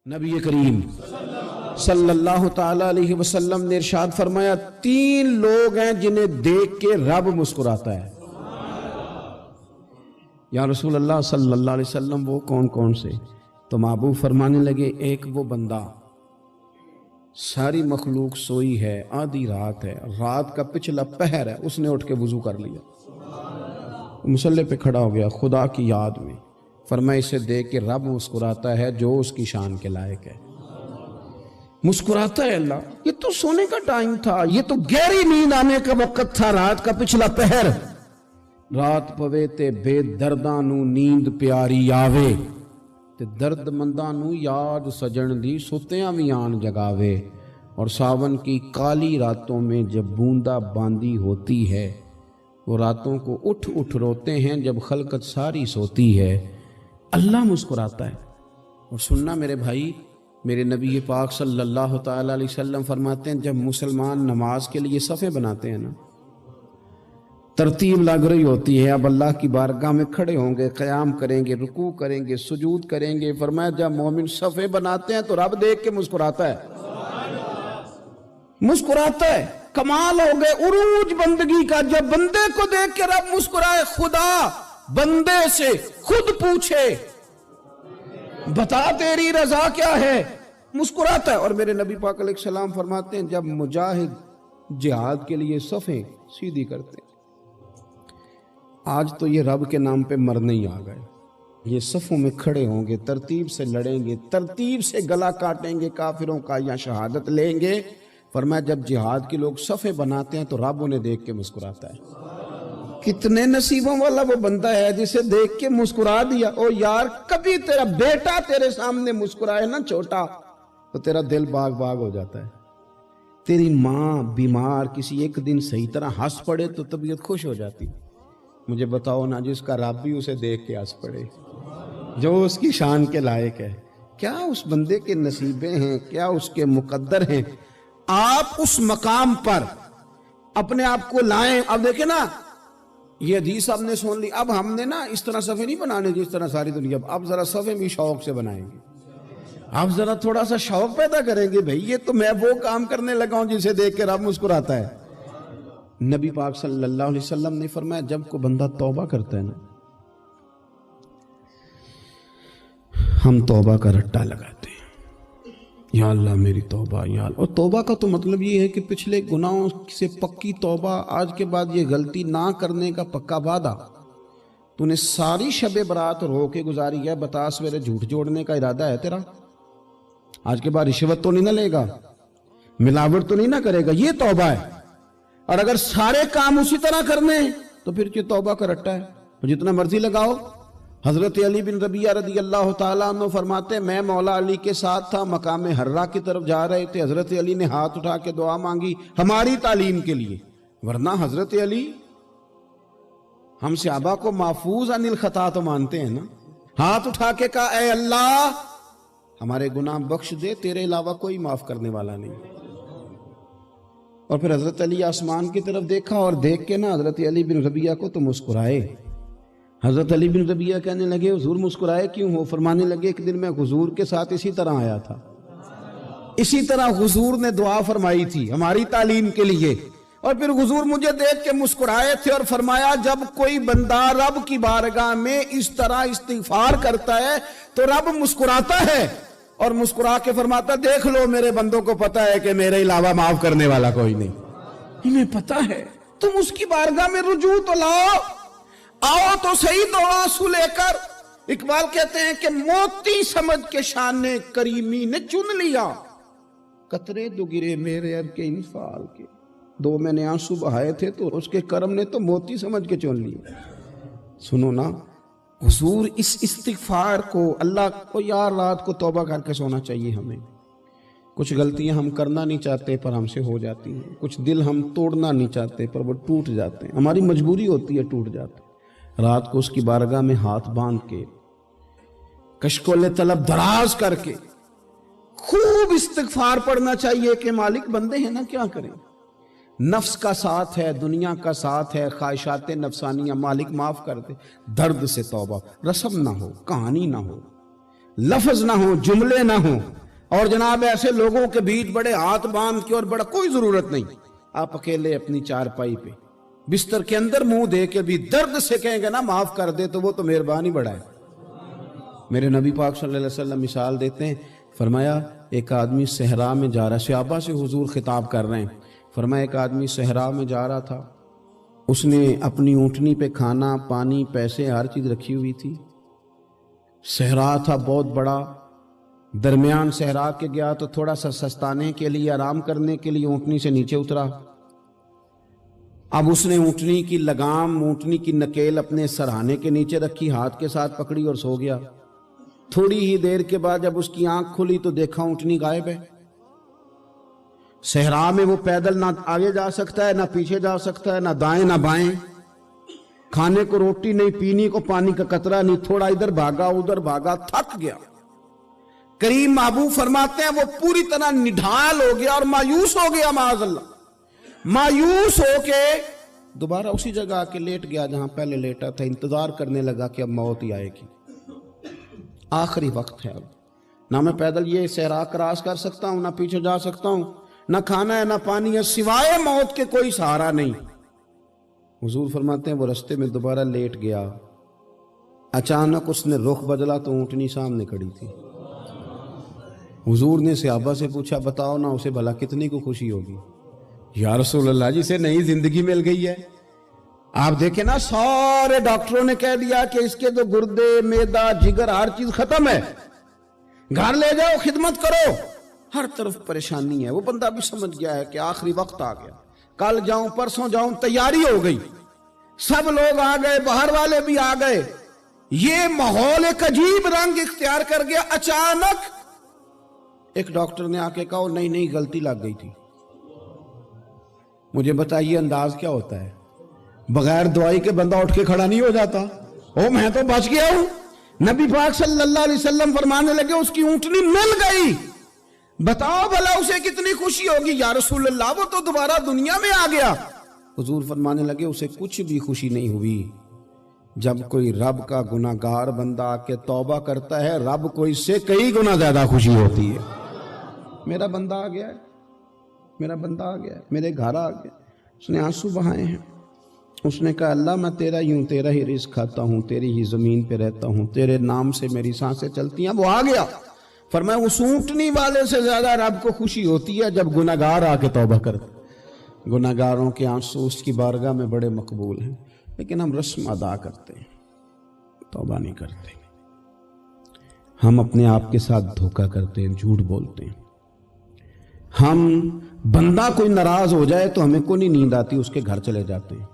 نبی کریم صلی اللہ تعالی علیہ وسلم نے ارشاد فرمایا 3 لوگ ہیں جنہیں دیکھ کے رب مسکراتا ہے۔ یا رسول اللہ صلی اللہ علیہ وسلم وہ کون کون سے؟ تو محبوب فرمانے لگے ایک وہ بندہ ساری مخلوق سوئی ہے، آدھی رات ہے، رات کا پچھلا پہر ہے، اس نے اٹھ کے وضو کر لیا، مصلی پہ کھڑا ہو گیا خدا کی یاد میں، فرمایا اسے دیکھ کے رب مسکراتا ہے جو اس کی شان کے لائق ہے۔ مسکراتا ہے اللہ، یہ تو سونے کا ٹائم تھا، یہ تو گہری نیند آنے کا وقت تھا، رات کا پچھلا پہر، رات پوے تے بے درداں نو نیند پیاری آوے تے درد منداں نو یاد سجن دی ستیاں وی آن جگاوے، اور ساون کی کالی راتوں میں جب بوندا باندی ہوتی ہے وہ راتوں کو اٹھ اٹھ روتے ہیں جب خلقت ساری سوتی ہے، اللہ مسکراتا ہے۔ اور سننا میرے بھائی، میرے نبی پاک صلی اللہ تعالی علیہ وسلم فرماتے ہیں جب مسلمان نماز کے لیے صفیں بناتے ہیں نا، ترتیب لگ رہی ہوتی ہے، اب اللہ کی بارگاہ میں کھڑے ہوں گے، قیام کریں گے، رکوع کریں گے، سجود کریں گے، فرمایا جب مومن صفیں بناتے ہیں تو رب دیکھ کے مسکراتا ہے، مسکراتا ہے۔ کمال ہو گئے عروج بندگی کا، جب بندے کو دیکھ کے رب مسکرائے، خدا بندے سے خود پوچھے بتا تیری رضا کیا ہے، مسکراتا ہے۔ اور میرے نبی پاک علیہ السلام فرماتے ہیں جب مجاہد جہاد کے لیے صفیں سیدھی کرتے ہیں، آج تو یہ رب کے نام پہ مرنے ہی آ گئے، یہ صفوں میں کھڑے ہوں گے، ترتیب سے لڑیں گے، ترتیب سے گلا کاٹیں گے کافروں کا یا شہادت لیں گے۔ فرمایا جب جہاد کے لوگ صفیں بناتے ہیں تو رب انہیں دیکھ کے مسکراتا ہے۔ کتنے نصیبوں والا وہ بندہ ہے جسے دیکھ کے مسکرا دیا۔ او یار، کبھی تیرا بیٹا تیرے سامنے مسکرائے نا چھوٹا تو تیرا دل باغ باغ ہو جاتا ہے۔ تیری ماں بیمار کسی ایک دن صحیح طرح ہنس پڑے تو طبیعت خوش ہو جاتی۔ مجھے بتاؤ نا جس کا رب بھی اسے دیکھ کے ہنس پڑے، جو اس کی شان کے لائق ہے، کیا اس بندے کے نصیبیں ہیں، کیا اس کے مقدر ہیں۔ آپ اس مقام پر اپنے آپ کو لائیں۔ اب دیکھیں نا، یہ حدیث آپ نے سن لی، اب ہم نے نا اس طرح صفحے نہیں بنانے جس طرح ساری دنیا، اب ذرا صفحے بھی شوق سے بنائیں گے، اب ذرا تھوڑا سا شوق پیدا کریں گے، بھئی یہ تو میں وہ کام کرنے لگا ہوں جسے دیکھ کے رب مسکراتا ہے۔ نبی پاک صلی اللہ علیہ وسلم نے فرمایا جب کوئی بندہ توبہ کرتا ہے نا، ہم توبہ کا رٹا لگاتے ہیں، یا اللہ میری توبہ، یا اللہ۔ اور توبہ کا تو مطلب یہ ہے کہ پچھلے گناہوں سے پکی توبہ، آج کے بعد یہ غلطی نہ کرنے کا پکا وعدہ۔ تو نے ساری شب برات رو کے گزاری ہے، بتا سویرے جھوٹ جوڑنے کا ارادہ ہے تیرا؟ آج کے بعد رشوت تو نہیں نہ لے گا، ملاوٹ تو نہیں نہ کرے گا، یہ توبہ ہے۔ اور اگر سارے کام اسی طرح کرنے تو پھر یہ توبہ کا رٹا ہے، جتنا مرضی لگاؤ۔ حضرت علی بن ربیعہ رضی اللہ تعالیٰ عنہ فرماتے ہیں میں مولا علی کے ساتھ تھا، مقام حرہ کی طرف جا رہے تھے، حضرت علی نے ہاتھ اٹھا کے دعا مانگی ہماری تعلیم کے لیے، ورنہ حضرت علی ہم صحابہ کو محفوظ عن الخطا تو مانتے ہیں نا۔ ہاتھ اٹھا کے کہا اے اللہ ہمارے گناہ بخش دے، تیرے علاوہ کوئی معاف کرنے والا نہیں۔ اور پھر حضرت علی آسمان کی طرف دیکھا اور دیکھ کے نا حضرت علی بن ربیعہ کو تو مسکرائے۔ حضرت علی بن ربیعہ کہنے لگے حضور مسکرائے کیوں ہو؟ فرمانے لگے ایک دن میں حضور کے ساتھ اسی طرح آیا تھا، اسی طرح حضور نے دعا فرمائی تھی ہماری تعلیم کے لیے، اور پھر حضور مجھے دیکھ کے مسکرائے تھے اور فرمایا جب کوئی بندہ رب کی بارگاہ میں اس طرح استغفار کرتا ہے تو رب مسکراتا ہے، اور مسکرا کے فرماتا دیکھ لو میرے بندوں کو پتا ہے کہ میرے علاوہ معاف کرنے والا کوئی نہیں، انہیں پتا ہے، تم اس کی بارگاہ میں رجوع تو لاؤ، آؤ تو صحیح دو آنسو لے کر۔ اقبال کہتے ہیں کہ موتی سمجھ کے شان کریمی نے چن لیا، قطرے دو گرے میرے اب کے انفعال کے، دو میں نے آنسو بہائے تھے تو اس کے کرم نے تو موتی سمجھ کے چن لیا۔ سنو نا، حضور اس استغفار کو، اللہ کو یار رات کو توبہ کر کے سونا چاہیے ہمیں۔ کچھ غلطیاں ہم کرنا نہیں چاہتے پر ہم سے ہو جاتی ہیں، کچھ دل ہم توڑنا نہیں چاہتے پر وہ ٹوٹ جاتے ہیں، ہماری مجبوری ہوتی ہے ٹوٹ جاتے ہیں۔ رات کو اس کی بارگاہ میں ہاتھ باندھ کے، کشکول طلب دراز کر کے خوب استغفار پڑھنا چاہیے کہ مالک بندے ہیں نا کیا کریں، نفس کا ساتھ ہے، دنیا کا ساتھ ہے، خواہشات نفسانیہ، مالک معاف کر دے۔ درد سے توبہ، رسم نہ ہو، کہانی نہ ہو، لفظ نہ ہو، جملے نہ ہو، اور جناب ایسے لوگوں کے بیچ بڑے ہاتھ باندھ کے اور بڑا کوئی ضرورت نہیں، آپ اکیلے اپنی چارپائی پہ بستر کے اندر منہ دے کے بھی درد سے کہیں گے نا معاف کر دے تو وہ تو مہربانی بڑا ہے۔ میرے نبی پاک صلی اللہ علیہ وسلم مثال دیتے ہیں، فرمایا ایک آدمی صحرا میں جا رہا، صحابہ سے حضور خطاب کر رہے ہیں، فرمایا ایک آدمی صحرا میں جا رہا تھا، اس نے اپنی اونٹنی پہ کھانا پانی پیسے ہر چیز رکھی ہوئی تھی، صحرا تھا بہت بڑا، درمیان صحرا کے گیا تو تھوڑا سا سستانے کے لیے آرام کرنے کے لیے اونٹنی سے نیچے اترا، اب اس نے اونٹنی کی لگام اونٹنی کی نکیل اپنے سرہانے کے نیچے رکھی، ہاتھ کے ساتھ پکڑی اور سو گیا۔ تھوڑی ہی دیر کے بعد جب اس کی آنکھ کھلی تو دیکھا اونٹنی غائب ہے۔ صحرا میں وہ پیدل نہ آگے جا سکتا ہے نہ پیچھے جا سکتا ہے، نہ دائیں نہ بائیں، کھانے کو روٹی نہیں، پینے کو پانی کا قطرہ نہیں، تھوڑا ادھر بھاگا ادھر بھاگا، تھک گیا۔ کریم محبوب فرماتے ہیں وہ پوری طرح نڈھال ہو گیا اور مایوس ہو گیا، معاذ اللہ، مایوس ہو کے دوبارہ اسی جگہ آ کے لیٹ گیا جہاں پہلے لیٹا تھا، انتظار کرنے لگا کہ اب موت ہی آئے گی، آخری وقت ہے، اب نہ میں پیدل یہ صحرا کراس کر سکتا ہوں، نہ پیچھے جا سکتا ہوں، نہ کھانا ہے نہ پانی ہے، سوائے موت کے کوئی سہارا نہیں۔ حضور فرماتے ہیں وہ رستے میں دوبارہ لیٹ گیا، اچانک اس نے رخ بدلا تو اونٹنی سامنے کھڑی تھی۔ حضور نے صحابہ سے پوچھا بتاؤ نا اسے بھلا کتنی کو خوشی ہوگی؟ یا رسول اللہ جسے نئی زندگی مل گئی ہے۔ آپ دیکھیں نا سارے ڈاکٹروں نے کہہ دیا کہ اس کے تو گردے معدہ جگر ہر چیز ختم ہے، گھر لے جاؤ خدمت کرو، ہر طرف پریشانی ہے۔ وہ بندہ بھی سمجھ گیا ہے کہ آخری وقت آ گیا، کل جاؤں پرسوں جاؤں، تیاری ہو گئی، سب لوگ آ گئے، باہر والے بھی آ گئے، یہ ماحول ایک عجیب رنگ اختیار کر گیا۔ اچانک ایک ڈاکٹر نے آ کے کہا نہیں نہیں غلطی لگ گئی تھی۔ مجھے بتائیے انداز کیا ہوتا ہے؟ بغیر دوائی کے بندہ اٹھ کے کھڑا نہیں ہو جاتا، او میں تو بچ گیا ہوں۔ نبی پاک صلی اللہ علیہ وسلم فرمانے لگے اس کی اونٹنی مل گئی، بتاؤ بھلا اسے کتنی خوشی ہوگی؟ یا رسول اللہ وہ تو دوبارہ دنیا میں آ گیا۔ حضور فرمانے لگے اسے کچھ بھی خوشی نہیں ہوئی۔ جب کوئی رب کا گناہگار بندہ آ کے توبہ کرتا ہے، رب کو اس سے کئی گنا زیادہ خوشی ہوتی ہے۔ میرا بندہ آ گیا ہے، میرا بندہ آ گیا ہے، میرے گھر آ گیا۔ اس نے آنسو بہائے ہیں، اس نے کہا اللہ میں تیرا ہی ہوں، تیرا ہی رزق کھاتا ہوں، تیری ہی زمین پہ رہتا ہوں، تیرے نام سے میری سانسیں چلتی ہیں۔ وہ آ گیا۔ فرمایا اس اونٹنی والے سے زیادہ رب کو خوشی ہوتی ہے جب گناہگار آ کے توبہ کرتے۔ گناہگاروں کے آنسو اس کی بارگاہ میں بڑے مقبول ہیں، لیکن ہم رسم ادا کرتے ہیں، توبہ نہیں کرتے۔ ہم اپنے آپ کے ساتھ دھوکہ کرتے ہیں، جھوٹ بولتے ہیں۔ ہم بندہ کوئی ناراض ہو جائے تو ہمیں کو نہیں نیند آتی، اس کے گھر چلے جاتے ہیں۔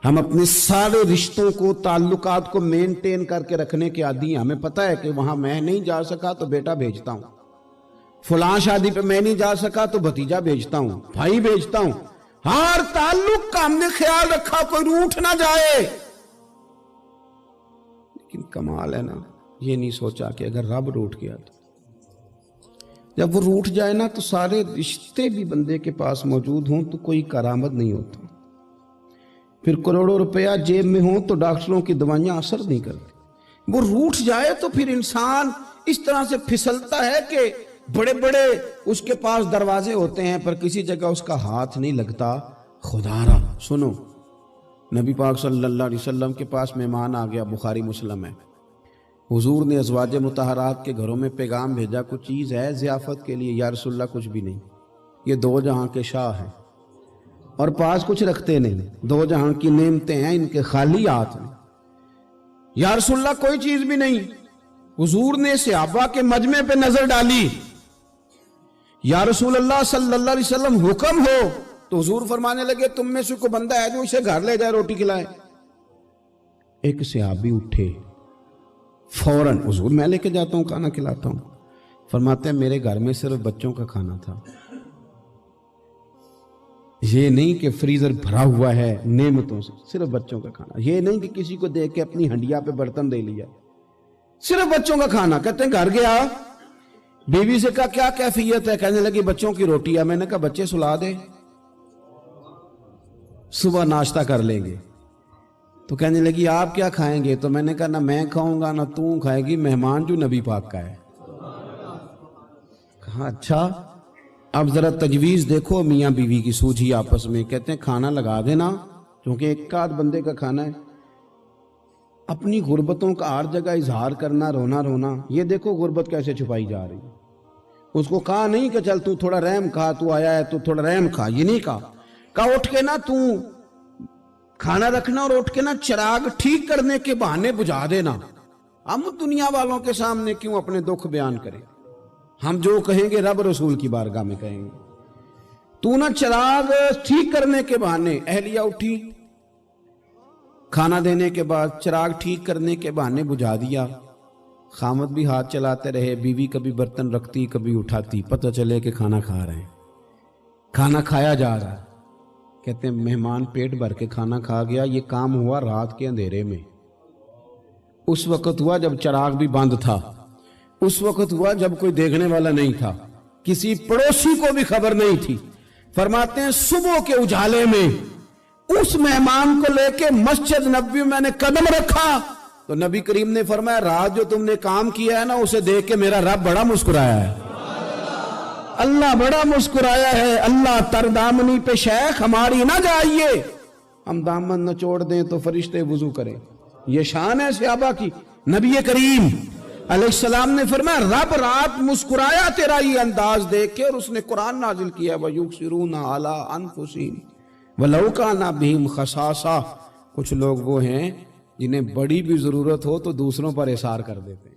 ہم اپنے سارے رشتوں کو تعلقات کو مینٹین کر کے رکھنے کے عادی ہیں۔ ہمیں پتہ ہے کہ وہاں میں نہیں جا سکا تو بیٹا بھیجتا ہوں، فلاں شادی پہ میں نہیں جا سکا تو بھتیجا بھیجتا ہوں، بھائی بھیجتا ہوں، ہر تعلق کا ہم نے خیال رکھا کوئی روٹھ نہ جائے۔ لیکن کمال ہے نا، یہ نہیں سوچا کہ اگر رب روٹھ گیا تو جب وہ روٹھ جائے نا تو سارے رشتے بھی بندے کے پاس موجود ہوں تو کوئی کارآمد نہیں ہوتا، پھر کروڑوں روپیہ جیب میں ہوں تو ڈاکٹروں کی دوائیاں اثر نہیں کرتی۔ وہ روٹھ جائے تو پھر انسان اس طرح سے پھسلتا ہے کہ بڑے بڑے اس کے پاس دروازے ہوتے ہیں پر کسی جگہ اس کا ہاتھ نہیں لگتا۔ خدا را سنو، نبی پاک صلی اللہ علیہ وسلم کے پاس مہمان آ گیا، بخاری مسلم ہے، حضور نے ازواج مطہرات کے گھروں میں پیغام بھیجا کچھ چیز ہے ضیافت کے لیے؟ یا رسول اللہ کچھ بھی نہیں، یہ دو جہاں کے شاہ ہیں اور پاس کچھ رکھتے نہیں، دو جہاں کی نعمتیں ہیں ان کے خالی ہاتھ میں۔ یا رسول اللہ کوئی چیز بھی نہیں۔ حضور نے صحابہ کے مجمع پہ نظر ڈالی، یا رسول اللہ صلی اللہ علیہ وسلم حکم ہو، تو حضور فرمانے لگے تم میں سے کوئی بندہ ہے جو اسے گھر لے جائے روٹی کھلائے؟ ایک صحابی اٹھے فوراً، حضور میں لے کے جاتا ہوں کھانا کھلاتا ہوں۔ فرماتے ہیں میرے گھر میں صرف بچوں کا کھانا تھا، یہ نہیں کہ فریزر بھرا ہوا ہے نعمتوں سے، صرف بچوں کا کھانا، یہ نہیں کہ کسی کو دیکھ کے اپنی ہنڈیا پہ برتن دے لیا، صرف بچوں کا کھانا۔ کہتے ہیں گھر گیا، بیوی سے کہا کیا کیفیت ہے؟ کہنے لگی بچوں کی روٹی ہے۔ میں نے کہا بچے سلا دے، صبح ناشتہ کر لیں گے۔ تو کہنے لگی آپ کیا کھائیں گے؟ تو میں نے کہا نہ میں کھاؤں گا نہ تو کھائے گی، مہمان جو نبی پاک کا ہے کہا اچھا اب ذرا تجویز دیکھو میاں بیوی کی سوجھی آپس میں. کہتے ہیں کھانا لگا دینا کیونکہ ایک آدھ بندے کا کھانا ہے. اپنی غربتوں کا ہر جگہ اظہار کرنا, رونا رونا, یہ دیکھو غربت کیسے چھپائی جا رہی ہے. اس کو کہا نہیں کہ چل تو تھوڑا رحم کھا, تو آیا ہے تو تھوڑا رحم کھا, یہ نہیں کہا اٹھ کے نا تو کھانا رکھنا اور اٹھ کے نا چراغ ٹھیک کرنے کے بہانے بجھا دینا. ہم دنیا والوں کے سامنے کیوں اپنے دکھ بیان کریں؟ ہم جو کہیں گے رب رسول کی بارگاہ میں کہیں گے. تو نا چراغ ٹھیک کرنے کے بہانے, اہلیہ اٹھی کھانا دینے کے بعد چراغ ٹھیک کرنے کے بہانے بجھا دیا. خامد بھی ہاتھ چلاتے رہے, بیوی کبھی برتن رکھتی کبھی اٹھاتی, پتہ چلے کہ کھانا کھا رہے ہیں, کھانا کھایا جا رہا ہے. کہتے ہیں مہمان پیٹ بھر کے کھانا کھا گیا. یہ کام ہوا رات کے اندھیرے میں, اس وقت ہوا جب چراغ بھی بند تھا, اس وقت ہوا جب کوئی دیکھنے والا نہیں تھا, کسی پڑوسی کو بھی خبر نہیں تھی. فرماتے ہیں صبح کے اجالے میں اس مہمان کو لے کے مسجد نبوی میں نے قدم رکھا تو نبی کریم نے فرمایا رات جو تم نے کام کیا ہے نا اسے دیکھ کے میرا رب بڑا مسکرایا ہے, اللہ بڑا مسکرایا ہے. اللہ تر دامنی پہ شیخ ہماری نہ جائیے, ہم دامن نہ چھوڑ دیں تو فرشتے وضو کریں. یہ شان ہے صحابہ کی. نبی کریم علیہ السلام نے فرمایا رب رات مسکرایا تیرا یہ انداز دیکھ کے, اور اس نے قرآن نازل کیا وَيُكْسِرُونَ عَلَىٰ أَنفُسِهِمْ وَلَوْ كَانَ بِهِمْ خَصَاصَةٌ. کچھ لوگ وہ ہیں جنہیں بڑی بھی ضرورت ہو تو دوسروں پر اثار کر دیتے ہیں.